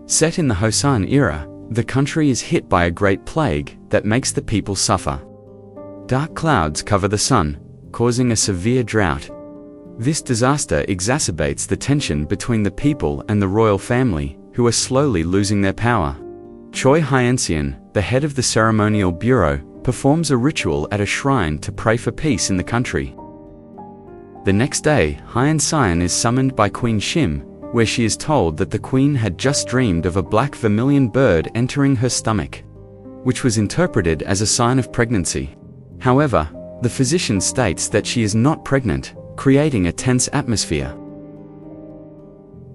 Set in the Joseon era, the country is hit by a great plague that makes the people suffer. Dark clouds cover the sun, causing a severe drought. This disaster exacerbates the tension between the people and the royal family, who are slowly losing their power. Choi Hyun-seon, the head of the ceremonial bureau, performs a ritual at a shrine to pray for peace in the country. The next day, Hyun-seon is summoned by Queen Shim, where she is told that the queen had just dreamed of a black vermilion bird entering her stomach, which was interpreted as a sign of pregnancy. However, the physician states that she is not pregnant, creating a tense atmosphere.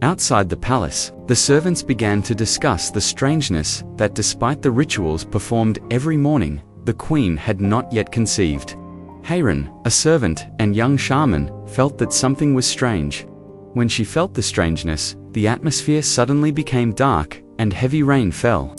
Outside the palace, the servants began to discuss the strangeness that despite the rituals performed every morning, the queen had not yet conceived. Hae-ran, a servant and young shaman, felt that something was strange. When she felt the strangeness, the atmosphere suddenly became dark and heavy rain fell.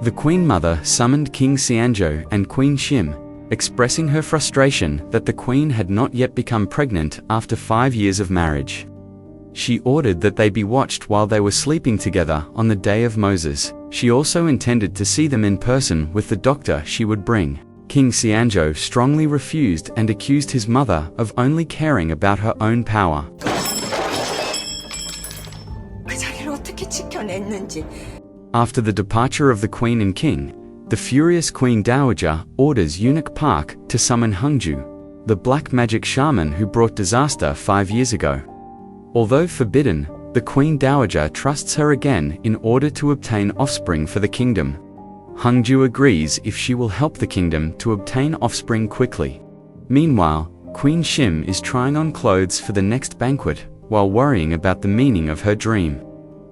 The Queen Mother summoned King Seon-jae and Queen Shim, expressing her frustration that the queen had not yet become pregnant after 5 years of marriage. She ordered that they be watched while they were sleeping together on the day of Moses. She also intended to see them in person with the doctor she would bring. King Seon-jae strongly refused and accused his mother of only caring about her own power. After the departure of the queen and king, the furious Queen Dowager orders Eunuch Park to summon Hong-joo, the black magic shaman who brought disaster 5 years ago. Although forbidden, the Queen Dowager trusts her again in order to obtain offspring for the kingdom. Hong-joo agrees if she will help the kingdom to obtain offspring quickly. Meanwhile, Queen Shim is trying on clothes for the next banquet, while worrying about the meaning of her dream.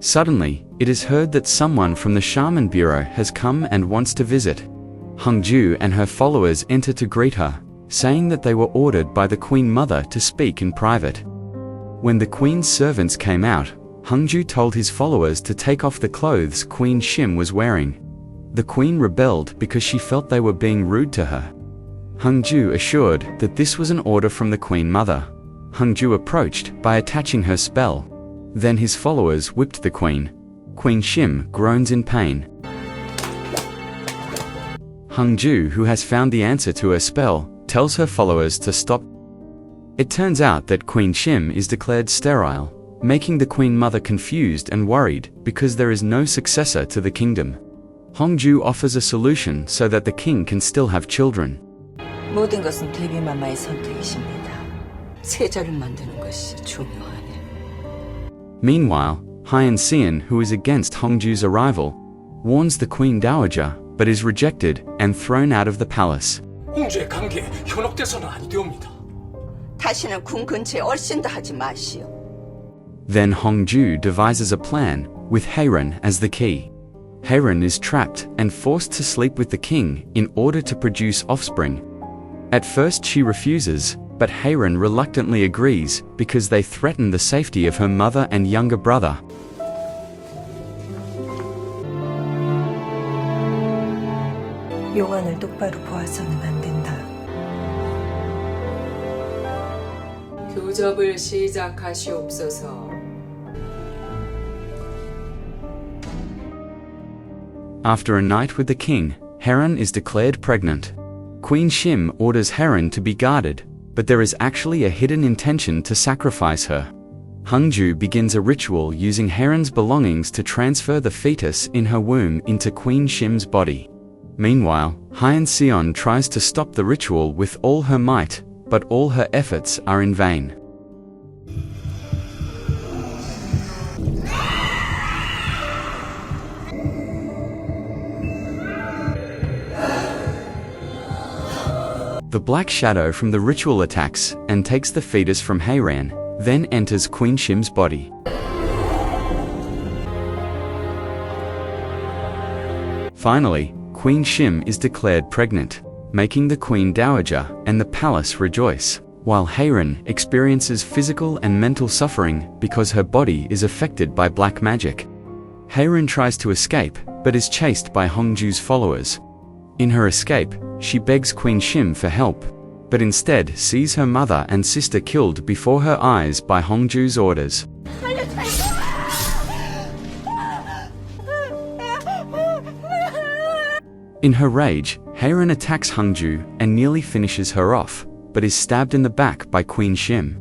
Suddenly, it is heard that someone from the Shaman Bureau has come and wants to visit. Hong-joo and her followers enter to greet her, saying that they were ordered by the Queen Mother to speak in private. When the Queen's servants came out, Hong-joo told his followers to take off the clothes Queen Shim was wearing. The Queen rebelled because she felt they were being rude to her. Hong-joo assured that this was an order from the Queen Mother. Hong-joo approached by attaching her spell. Then his followers whipped the Queen. Queen Shim groans in pain. Hong-joo, who has found the answer to her spell, tells her followers to stop. It turns out that Queen Shim is declared sterile, making the Queen Mother confused and worried because there is no successor to the kingdom. Hong-joo offers a solution so that the king can still have children. 모든 것은 데뷔마마의 선택이십니다. 세자를 만드는 것이 중요하네. Meanwhile, Hyun-seon, who is against Hong-joo's arrival, warns the Queen Dowager, but is rejected and thrown out of the palace. 공주의 관계에 현혹돼서는 안 되옵니다. 다시는 궁 근처에 얼씬도 하지 마시오. Then Hong-joo devises a plan, with Hae-ran as the key. Hae-ran is trapped and forced to sleep with the king in order to produce offspring. At first she refuses, but Hae-ran reluctantly agrees because they threaten the safety of her mother and younger brother. 용안을 똑바로 보아서는 안 된다. 교접을 시작하시옵소서. After a night with the king, Hae-ran is declared pregnant. Queen Shim orders Hae-ran to be guarded, but there is actually a hidden intention to sacrifice her. Hong-joo begins a ritual using Hae-ran's belongings to transfer the fetus in her womb into Queen Shim's body. Meanwhile, Hyun-seon tries to stop the ritual with all her might, but all her efforts are in vain. The black shadow from the ritual attacks and takes the fetus from Hae-ran, then enters Queen Shim's body. Finally, Queen Shim is declared pregnant, making the Queen Dowager and the palace rejoice, while Hae-ran experiences physical and mental suffering because her body is affected by black magic. Hae-ran tries to escape, but is chased by Hong-joo's followers. In her escape, she begs Queen Shim for help, but instead sees her mother and sister killed before her eyes by Hong-joo's orders. In her rage, Hae-ran attacks Hong-joo and nearly finishes her off, but is stabbed in the back by Queen Shim.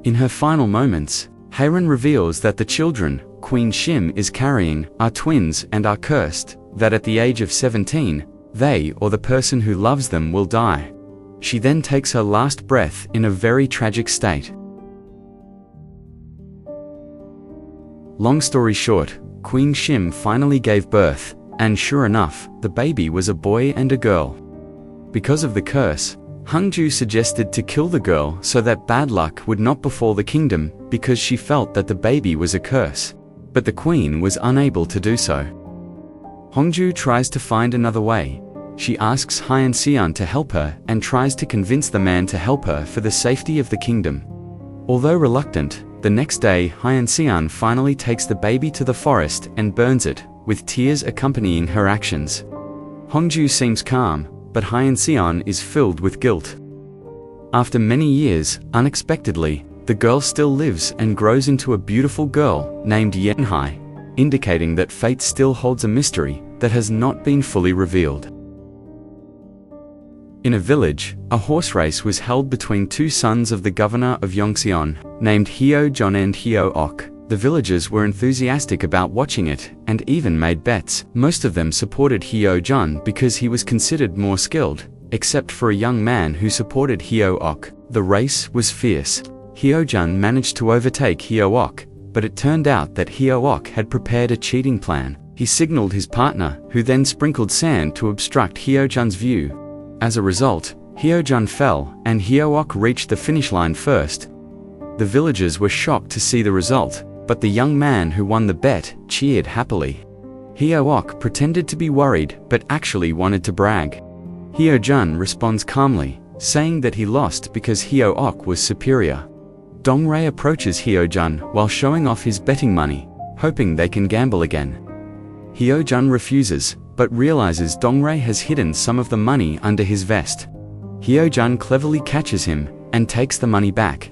In her final moments, Hae-ran reveals that the children Queen Shim is carrying are twins and are cursed, that at the age of 17, they or the person who loves them will die. She then takes her last breath in a very tragic state. Long story short, Queen Shim finally gave birth, and sure enough, the baby was a boy and a girl. Because of the curse, Hong-joo suggested to kill the girl so that bad luck would not befall the kingdom because she felt that the baby was a curse. But the queen was unable to do so. Hong-joo tries to find another way. She asks Hae In-seon to help her and tries to convince the man to help her for the safety of the kingdom. Although reluctant, the next day Hae In-seon finally takes the baby to the forest and burns it, with tears accompanying her actions. Hong-joo seems calm, but Hae In-seon is filled with guilt. After many years, unexpectedly, the girl still lives and grows into a beautiful girl named Yeon-hee, indicating that fate still holds a mystery that has not been fully revealed. In a village, a horse race was held between two sons of the governor of Yongseon, named Yeo Hoe-hyun and Yeo Hoe-hyun. The villagers were enthusiastic about watching it, and even made bets. Most of them supported Yeo Hoe-hyun because he was considered more skilled, except for a young man who supported Yeo Hoe-hyun. The race was fierce. Yeo Hoe-hyun managed to overtake Yeo Hoe-hyun, but it turned out that Yeo Hoe-hyun had prepared a cheating plan. He signaled his partner, who then sprinkled sand to obstruct Yeo Hoe-hyun's view. As a result, Yeo Hoe-hyun fell, and Yeo Hoe-hyun reached the finish line first. The villagers were shocked to see the result, but the young man who won the bet cheered happily. Yeo Hoe-hyun pretended to be worried but actually wanted to brag. Yeo Hoe-hyun responds calmly, saying that he lost because Yeo Hoe-hyun was superior. Dong-rae approaches Yeo Hoe-hyun while showing off his betting money, hoping they can gamble again. Yeo Hoe-hyun refuses, but realizes Dong-rae has hidden some of the money under his vest. Yeo Hoe-hyun cleverly catches him and takes the money back.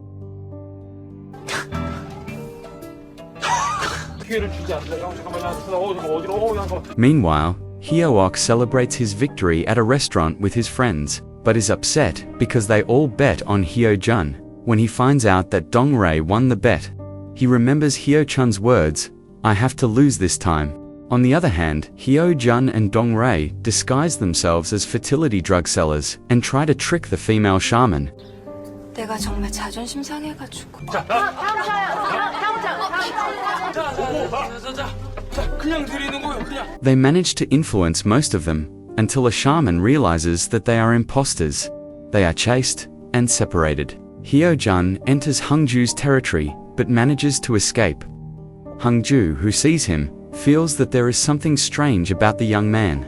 Meanwhile, Yeo Hoe-hyun celebrates his victory at a restaurant with his friends, but is upset because they all bet on Yeo Hoe-hyun. When he finds out that Dong-rae won the bet, he remembers Yeo Chun's words, "I have to lose this time." On the other hand, Yeo Hoe-hyun and Dong-rae disguise themselves as fertility drug sellers and try to trick the female shaman. 내가 정말 자존심 상해가지고. They manage to influence most of them, until a shaman realizes that they are imposters. They are chased and separated. Yeo Hoe-hyun enters Hong-joo's territory, but manages to escape. Hong-joo, who sees him, feels that there is something strange about the young man.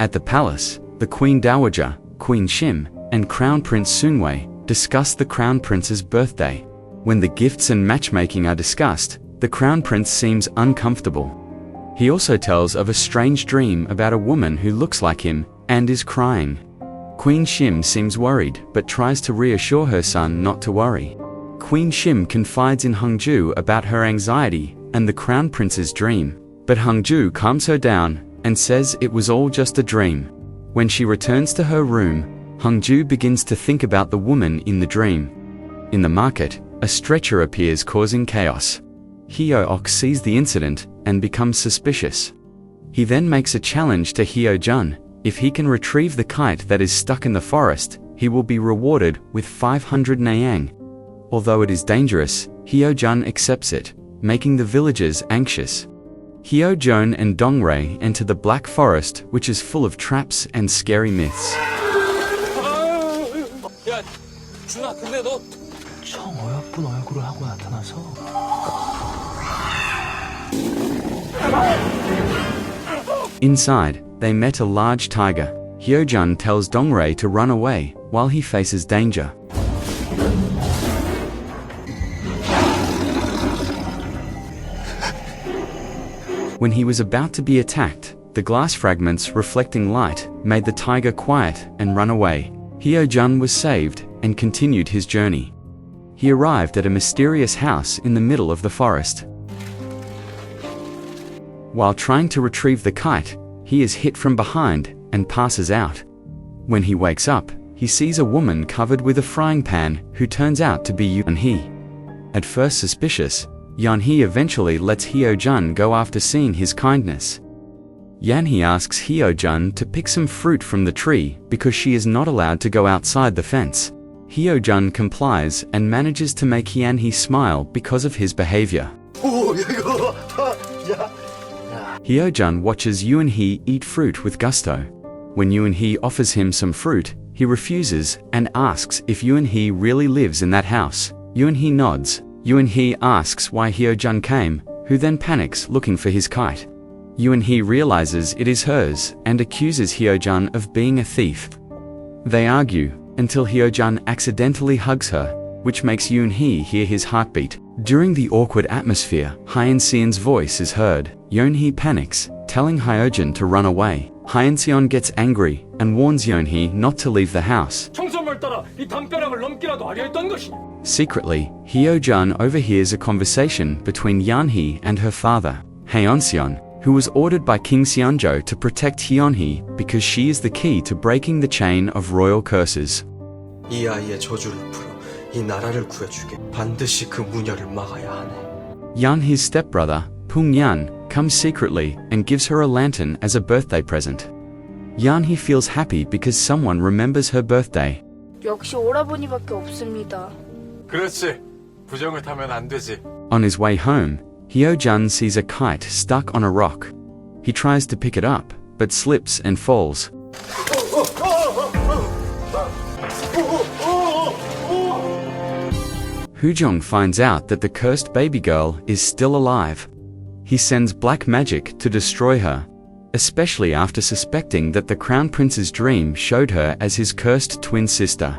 At the palace, the Queen Dowager, Queen Shim, and Crown Prince Soonhwae discuss the Crown Prince's birthday. When the gifts and matchmaking are discussed, the Crown Prince seems uncomfortable. He also tells of a strange dream about a woman who looks like him and is crying. Queen Shim seems worried but tries to reassure her son not to worry. Queen Shim confides in Hong-joo about her anxiety and the Crown Prince's dream, but Hong-joo calms her down and says it was all just a dream. When she returns to her room, Hong-joo begins to think about the woman in the dream. In the market, a stretcher appears causing chaos. Yeo Hoe-hyun sees the incident and becomes suspicious. He then makes a challenge to Yeo Hoe-hyun. If he can retrieve the kite that is stuck in the forest, he will be rewarded with 500 naeang. Although it is dangerous, Yeo Hoe-hyun accepts it, making the villagers anxious. Yeo Hoe-hyun and Dong-rae enter the Black Forest, which is full of traps and scary myths. 야, 준아, 근데 너 청 어여쁜 얼굴을 하고 나타나서 Inside, they met a large tiger. Yeo Hoe-hyun tells Dong-rae to run away, while he faces danger. When he was about to be attacked, The glass fragments reflecting light made the tiger quiet and run away. Heo-jun was saved and continued his journey. He arrived at a mysterious house in the middle of the forest. While trying to retrieve the kite, he is hit from behind and passes out. When he wakes up, he sees a woman covered with a frying pan who turns out to be Yeon-hee. At first suspicious, Yeon-hee eventually lets Heo-jun go after seeing his kindness. Yeon-hee asks Heo-jun to pick some fruit from the tree because she is not allowed to go outside the fence. Heo-jun complies and manages to make Yeon-hee smile because of his behavior. Heo-jun watches Yeon-hee eat fruit with gusto. When Yeon-hee offers him some fruit, he refuses and asks if Yeon-hee really lives in that house. Yeon-hee nods. Yeon-hee asks why Heo-jun came, who then panics looking for his kite. Yeon-hee realizes it is hers and accuses Heo-jun of being a thief. They argue until Heo-jun accidentally hugs her, which makes Yeon-hee hear his heartbeat. During the awkward atmosphere, Hae In-seon's voice is heard. Yeon-hee panics, telling Heo-jun to run away. Hae In-seon gets angry and warns Yeon-hee not to leave the house. Secretly, Heo-jun overhears a conversation between Yeon-hee and her father, Hae In-seon, who was ordered by King Sung-jae to protect Yeon-hee because she is the key to breaking the chain of royal curses. 이 아이의 저주를 풀어 이 나라를 구해주게. 반드시 그 무녀를 막아야 하네. Yeon-hee's stepbrother, Pung-yeon, comes secretly and gives her a lantern as a birthday present. Yeon-hee feels happy because someone remembers her birthday. 역시 오라버니밖에 없습니다. 그렇지. 부정을 타면 안 되지. On his way home, Heo-jun sees a kite stuck on a rock. He tries to pick it up, but slips and falls. Hoo-jung finds out that the cursed baby girl is still alive. He sends black magic to destroy her, especially after suspecting that the crown prince's dream showed her as his cursed twin sister.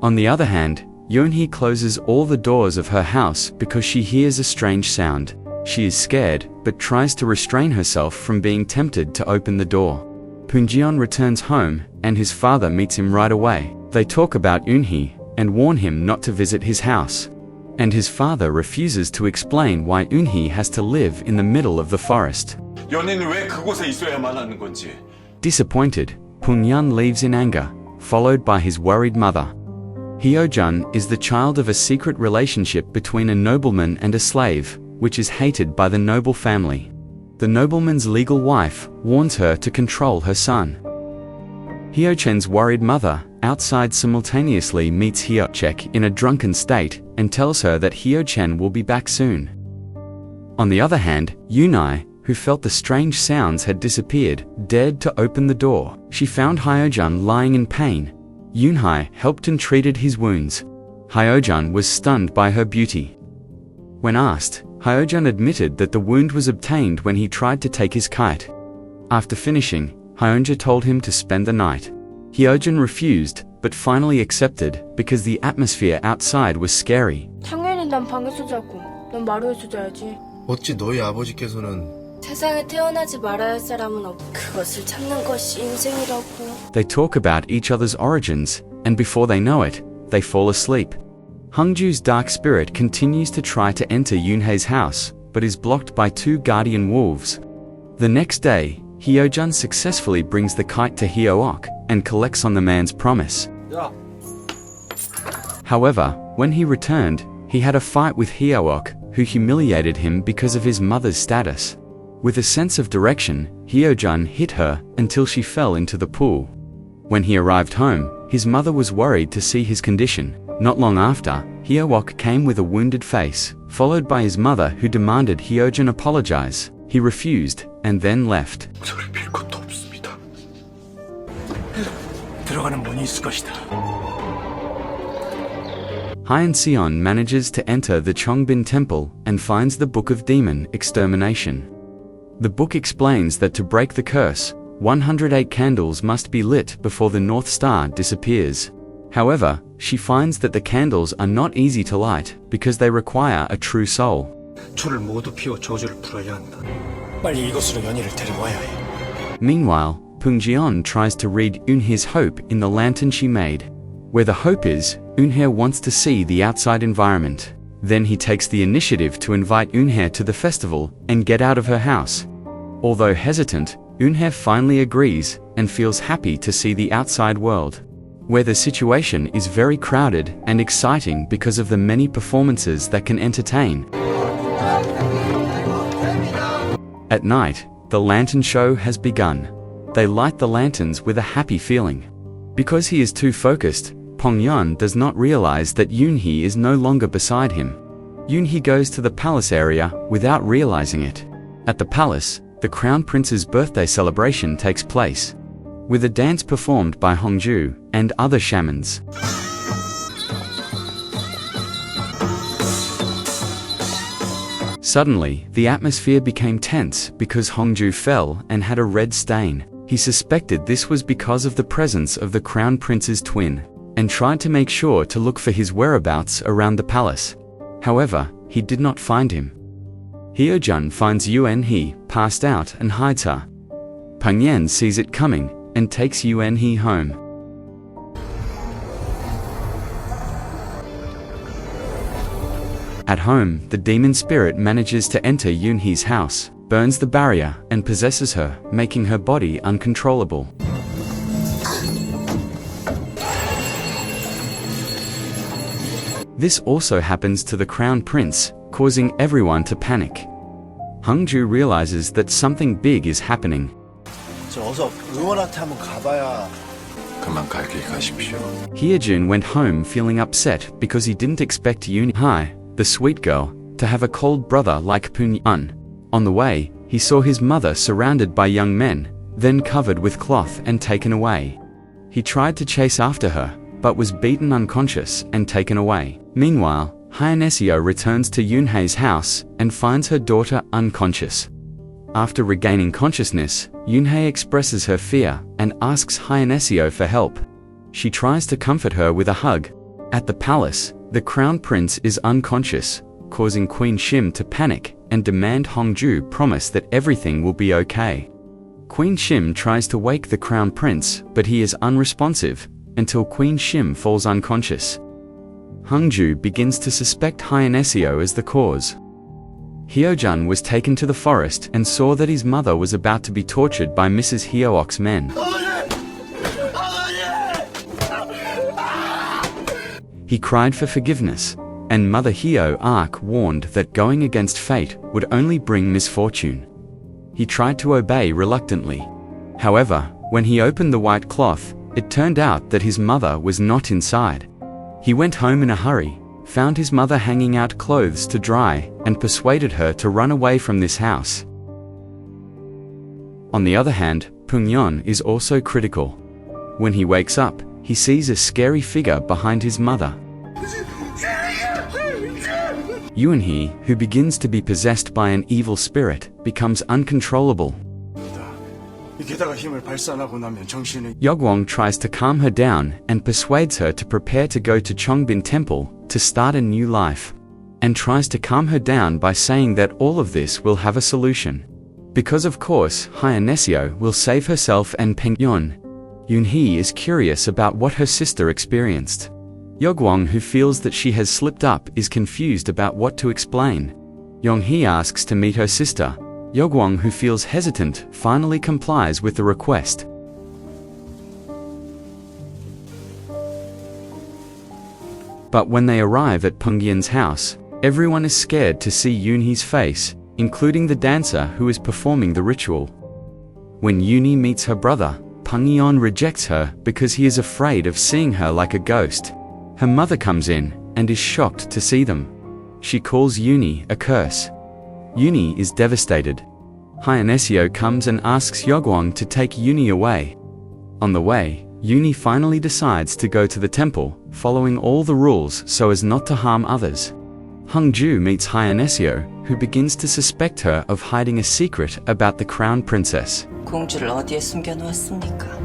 On the other hand, Yeon-hee closes all the doors of her house because she hears a strange sound. She is scared, but tries to restrain herself from being tempted to open the door. Poon-jeon returns home, and his father meets him right away. They talk about Yeon-hee, and warn him not to visit his house. And his father refuses to explain why Yeon-hee has to live in the middle of the forest. 연예인은 왜 그곳에 있어야만 하는 건지. Disappointed, Poon-yeon leaves in anger, followed by his worried mother. Heo-jun is the child of a secret relationship between a nobleman and a slave, which is hated by the noble family. The nobleman's legal wife warns her to control her son. Heo-chen's worried mother, outside, simultaneously meets Heo-chek in a drunken state and tells her that Heo-chen will be back soon. On the other hand, Yoon-ai, who felt the strange sounds had disappeared, dared to open the door. She found Heo-jun lying in pain. Yoon-hai helped and treated his wounds. Heo-jun was stunned by her beauty. When asked, Heo-jun admitted that the wound was obtained when he tried to take his kite. After finishing, Hyeonja told him to spend the night. Heo-jun refused, but finally accepted because the atmosphere outside was scary. 당연히 난 방에서 자고, 넌 마루에서 자야지. 어찌 너희 아버지께서는 세상에 태어나지 말아야 할 사람은 없고 그것을 참는 것이 인생이라고. They talk about each other's origins, and before they know it, they fall asleep. Hong-joo's dark spirit continues to try to enter Yoon-hae's house, but is blocked by two guardian wolves. The next day, Heo-jun successfully brings the kite to Heo-ok and collects on the man's promise. 야. However, when he returned, he had a fight with Heo-ok, who humiliated him because of his mother's status. With a sense of direction, Heo-jun hit her until she fell into the pool. When he arrived home, his mother was worried to see his condition. Not long after, Heo-ok came with a wounded face, followed by his mother who demanded Heo-jun apologize. He refused, and then left. 저를 빌 것도 없습니다. 들어가는 문이 있을 것이다. Hae In-seon manages to enter the Chongbin temple and finds the Book of Demon Extermination. The book explains that to break the curse, 108 candles must be lit before the North Star disappears. However, she finds that the candles are not easy to light because they require a true soul. 초를 모두 피워 저주를 풀어야 한다. 빨리 이곳으로 연희를 데려와야 해. Meanwhile, Pung-jeon tries to read Eun-hee's hope in the lantern she made. Where the hope is, Eun-hee wants to see the outside environment. Then he takes the initiative to invite Eun-hee to the festival and get out of her house. Although hesitant, Eun-hee finally agrees and feels happy to see the outside world, where the situation is very crowded and exciting because of the many performances that can entertain. At night, the lantern show has begun. They light the lanterns with a happy feeling. Because he is too focused, Pong-yeon does not realize that Yoon-hee is no longer beside him. Yoon-hee goes to the palace area without realizing it. At the palace, the Crown Prince's birthday celebration takes place, with a dance performed by Hong-joo and other shamans. Suddenly, the atmosphere became tense because Hong-joo fell and had a red stain. He suspected this was because of the presence of the Crown Prince's twin, and tried to make sure to look for his whereabouts around the palace. However, he did not find him. Heo-jun finds Yeon-hee passed out and hides her. Pang-yeon sees it coming and takes Yeon-hee home. At home, the demon spirit manages to enter Yoon-hee's house, burns the barrier, and possesses her, making her body uncontrollable. This also happens to the Crown Prince, causing everyone to panic. Hong-joo realizes that something big is happening. 어서 의원한테 한번 가봐야. 그만 갈 길 가십시오. Hee-jin went home feeling upset because he didn't expect Yoon-hee, the sweet girl, to have a cold brother like Pung-yeon. On the way, he saw his mother surrounded by young men, then covered with cloth and taken away. He tried to chase after her, but was beaten unconscious and taken away. Meanwhile, Hae-ran returns to Yoon-hee's house and finds her daughter unconscious. After regaining consciousness, Yoon-hee expresses her fear and asks Hae-ran for help. She tries to comfort her with a hug. At the palace, the Crown Prince is unconscious, causing Queen Shim to panic and demand Hong-joo promise that everything will be okay. Queen Shim tries to wake the Crown Prince, but he is unresponsive until Queen Shim falls unconscious. Hong-joo begins to suspect Hae-ran as the cause. Heo-jun was taken to the forest and saw that his mother was about to be tortured by Mrs. Hyeok's men. He cried for forgiveness, and Mother Heo-ah warned that going against fate would only bring misfortune. He tried to obey reluctantly. However, when he opened the white cloth, it turned out that his mother was not inside. He went home in a hurry, found his mother hanging out clothes to dry, and persuaded her to run away from this house. On the other hand, Pung-yeon is also critical. When he wakes up, he sees a scary figure behind his mother. Yoon-hee, who begins to be possessed by an evil spirit, becomes uncontrollable. Yeogwon tries to calm her down and persuades her to prepare to go to Chongbin Temple to start a new life, and tries to calm her down by saying that all of this will have a solution. Because of course, Hae-ran will save herself and Peng-yeon. Yoon-hee is curious about what her sister experienced. Yeogwon, who feels that she has slipped up, is confused about what to explain. Young-hee asks to meet her sister. Yeogwon, who feels hesitant, finally complies with the request. But when they arrive at Pung-yeon's house, everyone is scared to see Yoon-hee's face, including the dancer who is performing the ritual. When Yoon-hee meets her brother, Pung-yeon rejects her because he is afraid of seeing her like a ghost. Her mother comes in and is shocked to see them. She calls Yoon-hee a curse. Yoon-hee is devastated. Hae-ran comes and asks Yeogwon to take Yoon-hee away. On the way, Yoon-hee finally decides to go to the temple, following all the rules so as not to harm others. Hong-joo meets Hae-ran, who begins to suspect her of hiding a secret about the Crown Princess. 공주를 어디에 숨겨놓았습니까?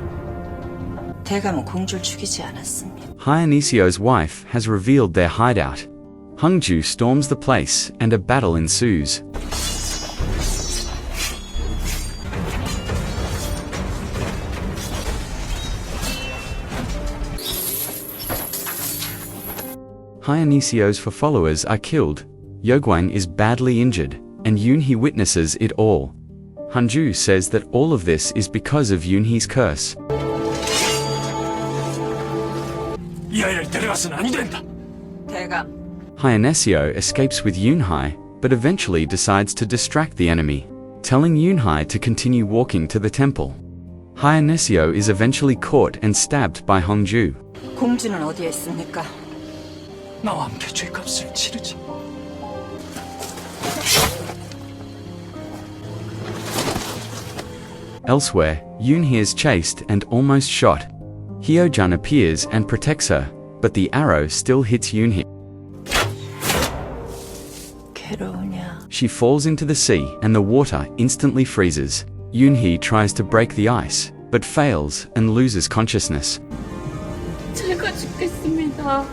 대감은 공주를 죽이지 않았습니다. Hae-ran's wife has revealed their hideout. Hong-joo storms the place and a battle ensues. Hae-ran followers are killed, Yeogwang is badly injured, and Yeon-hee witnesses it all. Hong-joo says that all of this is because of Yeon-hee's curse. 이 아이를 데려가서는 아니 된다. 대감, Hae-ran escapes with Yoon-hye, but eventually decides to distract the enemy, telling Yoon-hye to continue walking to the temple. Hae-ran is eventually caught and stabbed by Hong-joo. 공주는 어디에 있습니까? 나와 함께 죄값을 치르지. Elsewhere, Yoon-hee is chased and almost shot. Heo-jun appears and protects her, but the arrow still hits Yoon-hee. 괴로우냐? She falls into the sea and the water instantly freezes. Yoon-hee tries to break the ice, but fails and loses consciousness. 제가 죽겠습니다.